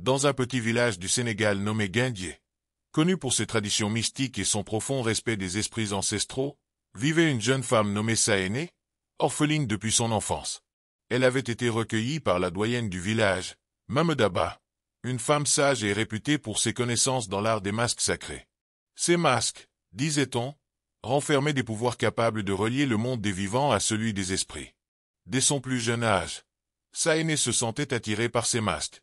Dans un petit village du Sénégal nommé Guindié, connu pour ses traditions mystiques et son profond respect des esprits ancestraux, vivait une jeune femme nommée Saéné, orpheline depuis son enfance. Elle avait été recueillie par la doyenne du village, Mamedaba, une femme sage et réputée pour ses connaissances dans l'art des masques sacrés. Ces masques, disait-on, renfermaient des pouvoirs capables de relier le monde des vivants à celui des esprits. Dès son plus jeune âge, Saéné se sentait attirée par ces masques.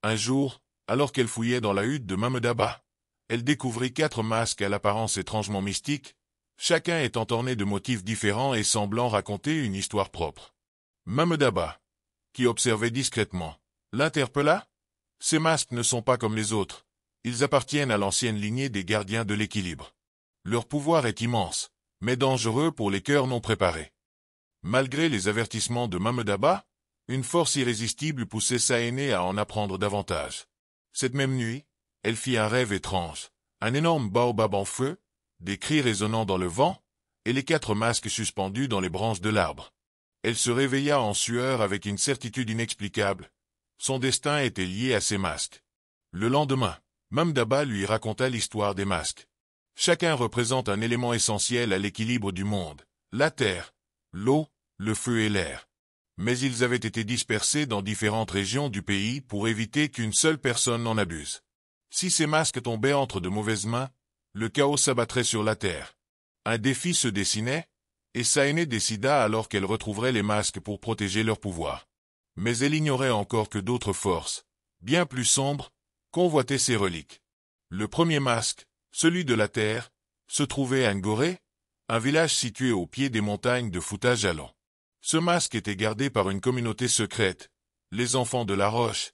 Un jour, alors qu'elle fouillait dans la hutte de Mamedaba, elle découvrit 4 masques à l'apparence étrangement mystique, chacun étant orné de motifs différents et semblant raconter une histoire propre. Mamedaba, qui observait discrètement, l'interpella. Ces masques ne sont pas comme les autres, ils appartiennent à l'ancienne lignée des gardiens de l'équilibre. Leur pouvoir est immense, mais dangereux pour les cœurs non préparés. Malgré les avertissements de Mamedaba, une force irrésistible poussait Saéné à en apprendre davantage. Cette même nuit, elle fit un rêve étrange, un énorme baobab en feu, des cris résonnant dans le vent, et les 4 masques suspendus dans les branches de l'arbre. Elle se réveilla en sueur avec une certitude inexplicable. Son destin était lié à ces masques. Le lendemain, Mamedaba lui raconta l'histoire des masques. Chacun représente un élément essentiel à l'équilibre du monde, la terre, l'eau, le feu et l'air. Mais ils avaient été dispersés dans différentes régions du pays pour éviter qu'une seule personne n'en abuse. Si ces masques tombaient entre de mauvaises mains, le chaos s'abattrait sur la terre. Un défi se dessinait, et Saéné décida alors qu'elle retrouverait les masques pour protéger leur pouvoir. Mais elle ignorait encore que d'autres forces, bien plus sombres, convoitaient ces reliques. Le premier masque, celui de la terre, se trouvait à Ngoré, un village situé au pied des montagnes de Fouta Djallon. Ce masque était gardé par une communauté secrète, les enfants de la roche,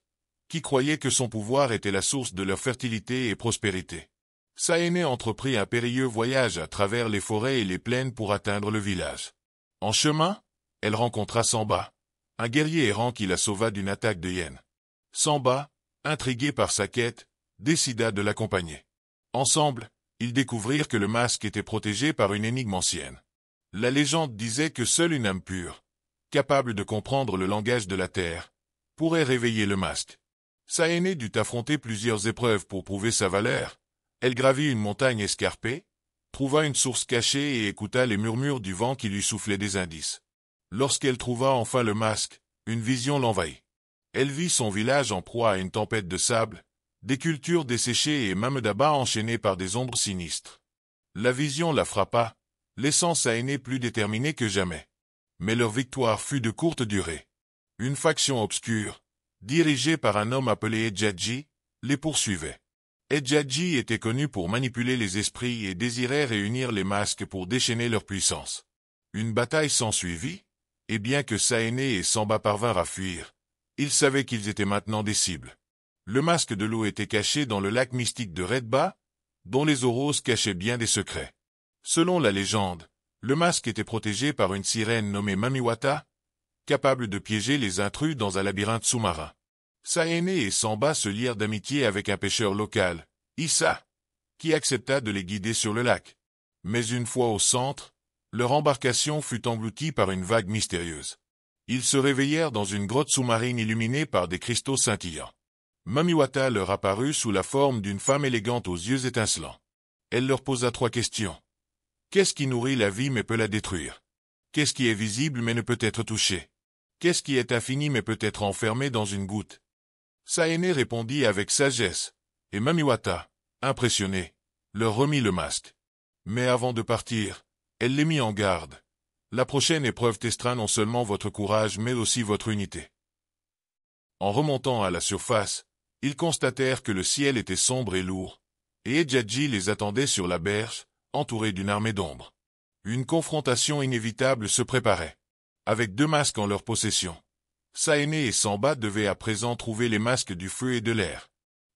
qui croyaient que son pouvoir était la source de leur fertilité et prospérité. Saéné entreprit un périlleux voyage à travers les forêts et les plaines pour atteindre le village. En chemin, elle rencontra Samba, un guerrier errant qui la sauva d'une attaque de hyènes. Samba, intrigué par sa quête, décida de l'accompagner. Ensemble, ils découvrirent que le masque était protégé par une énigme ancienne. La légende disait que seule une âme pure, capable de comprendre le langage de la terre, pourrait réveiller le masque. Saéné dut affronter plusieurs épreuves pour prouver sa valeur. Elle gravit une montagne escarpée, trouva une source cachée et écouta les murmures du vent qui lui soufflait des indices. Lorsqu'elle trouva enfin le masque, une vision l'envahit. Elle vit son village en proie à une tempête de sable, des cultures desséchées et Mamedaba enchaîné par des ombres sinistres. La vision la frappa, laissant Saéné plus déterminée que jamais. Mais leur victoire fut de courte durée. Une faction obscure, dirigée par un homme appelé Edjadji, les poursuivait. Edjadji était connu pour manipuler les esprits et désirait réunir les masques pour déchaîner leur puissance. Une bataille s'ensuivit, et bien que Saéné et Samba parvinrent à fuir, ils savaient qu'ils étaient maintenant des cibles. Le masque de l'eau était caché dans le lac mystique de Redba, dont les eaux roses cachaient bien des secrets. Selon la légende, le masque était protégé par une sirène nommée Mamiwata, capable de piéger les intrus dans un labyrinthe sous-marin. Saéné et Samba se lièrent d'amitié avec un pêcheur local, Issa, qui accepta de les guider sur le lac. Mais une fois au centre, leur embarcation fut engloutie par une vague mystérieuse. Ils se réveillèrent dans une grotte sous-marine illuminée par des cristaux scintillants. Mamiwata leur apparut sous la forme d'une femme élégante aux yeux étincelants. Elle leur posa 3 questions. Qu'est-ce qui nourrit la vie mais peut la détruire? Qu'est-ce qui est visible mais ne peut être touché? Qu'est-ce qui est infini mais peut être enfermé dans une goutte? Saéné répondit avec sagesse, et Mamiwata, impressionné, leur remit le masque. Mais avant de partir, elle les mit en garde. La prochaine épreuve testera non seulement votre courage mais aussi votre unité. En remontant à la surface, ils constatèrent que le ciel était sombre et lourd, et Edjadji les attendait sur la berge, entouré d'une armée d'ombre. Une confrontation inévitable se préparait. Avec 2 masques en leur possession, Saéné et Samba devaient à présent trouver les masques du feu et de l'air.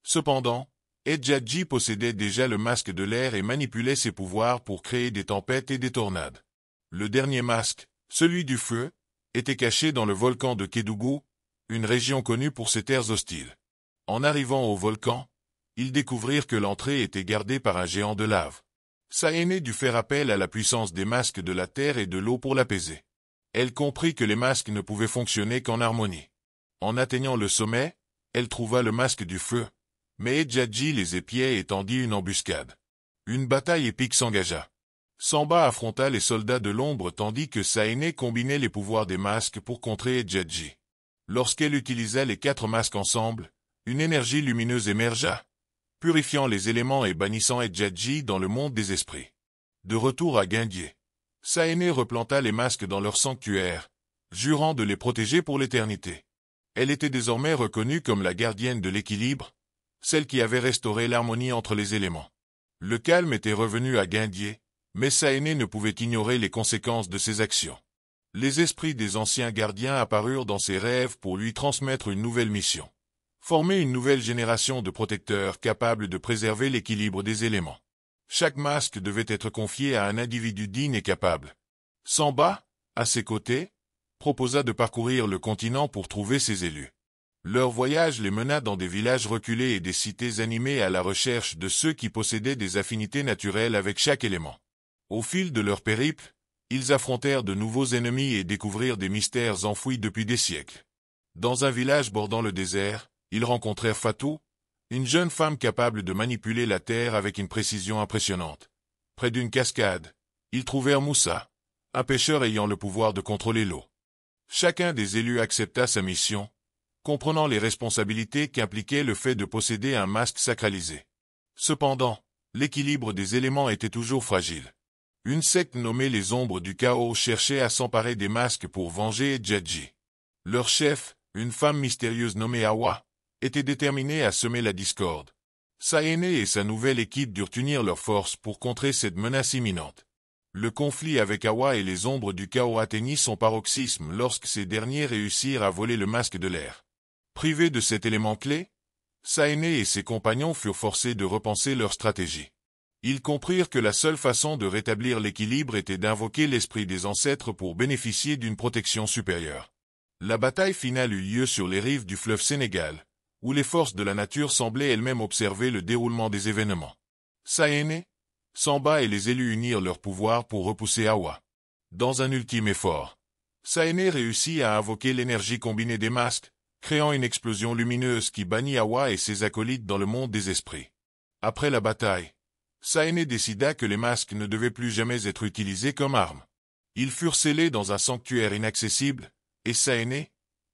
Cependant, Edjadji possédait déjà le masque de l'air et manipulait ses pouvoirs pour créer des tempêtes et des tornades. Le dernier masque, celui du feu, était caché dans le volcan de Kédougou, une région connue pour ses terres hostiles. En arrivant au volcan, ils découvrirent que l'entrée était gardée par un géant de lave. Saéné dut faire appel à la puissance des masques de la terre et de l'eau pour l'apaiser. Elle comprit que les masques ne pouvaient fonctionner qu'en harmonie. En atteignant le sommet, elle trouva le masque du feu, mais Edjadji les épiait et tendit une embuscade. Une bataille épique s'engagea. Samba affronta les soldats de l'ombre tandis que Saene combinait les pouvoirs des masques pour contrer Edjadji. Lorsqu'elle utilisa les 4 masques ensemble, une énergie lumineuse émergea, purifiant les éléments et bannissant Edjadji dans le monde des esprits. De retour à Guindier, Saene replanta les masques dans leur sanctuaire, jurant de les protéger pour l'éternité. Elle était désormais reconnue comme la gardienne de l'équilibre, celle qui avait restauré l'harmonie entre les éléments. Le calme était revenu à Guindier, mais Saene ne pouvait ignorer les conséquences de ses actions. Les esprits des anciens gardiens apparurent dans ses rêves pour lui transmettre une nouvelle mission. Former une nouvelle génération de protecteurs capables de préserver l'équilibre des éléments. Chaque masque devait être confié à un individu digne et capable. Samba, à ses côtés, proposa de parcourir le continent pour trouver ses élus. Leur voyage les mena dans des villages reculés et des cités animées à la recherche de ceux qui possédaient des affinités naturelles avec chaque élément. Au fil de leur périple, ils affrontèrent de nouveaux ennemis et découvrirent des mystères enfouis depuis des siècles. Dans un village bordant le désert, ils rencontrèrent Fatou, une jeune femme capable de manipuler la terre avec une précision impressionnante. Près d'une cascade, ils trouvèrent Moussa, un pêcheur ayant le pouvoir de contrôler l'eau. Chacun des élus accepta sa mission, comprenant les responsabilités qu'impliquait le fait de posséder un masque sacralisé. Cependant, l'équilibre des éléments était toujours fragile. Une secte nommée les Ombres du Chaos cherchait à s'emparer des masques pour venger Edjadji. Leur chef, une femme mystérieuse nommée Awa, était déterminée à semer la discorde. Saene et sa nouvelle équipe durent unir leurs forces pour contrer cette menace imminente. Le conflit avec Awa et les Ombres du Chaos atteignit son paroxysme lorsque ces derniers réussirent à voler le masque de l'air. Privés de cet élément clé, Saene et ses compagnons furent forcés de repenser leur stratégie. Ils comprirent que la seule façon de rétablir l'équilibre était d'invoquer l'esprit des ancêtres pour bénéficier d'une protection supérieure. La bataille finale eut lieu sur les rives du fleuve Sénégal, où les forces de la nature semblaient elles-mêmes observer le déroulement des événements. Saene, Samba et les élus unirent leurs pouvoirs pour repousser Awa. Dans un ultime effort, Saene réussit à invoquer l'énergie combinée des masques, créant une explosion lumineuse qui bannit Awa et ses acolytes dans le monde des esprits. Après la bataille, Saene décida que les masques ne devaient plus jamais être utilisés comme armes. Ils furent scellés dans un sanctuaire inaccessible, et Saene,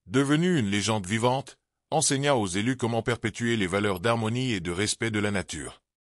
devenue une légende vivante, enseigna aux élus comment perpétuer les valeurs d'harmonie et de respect de la nature.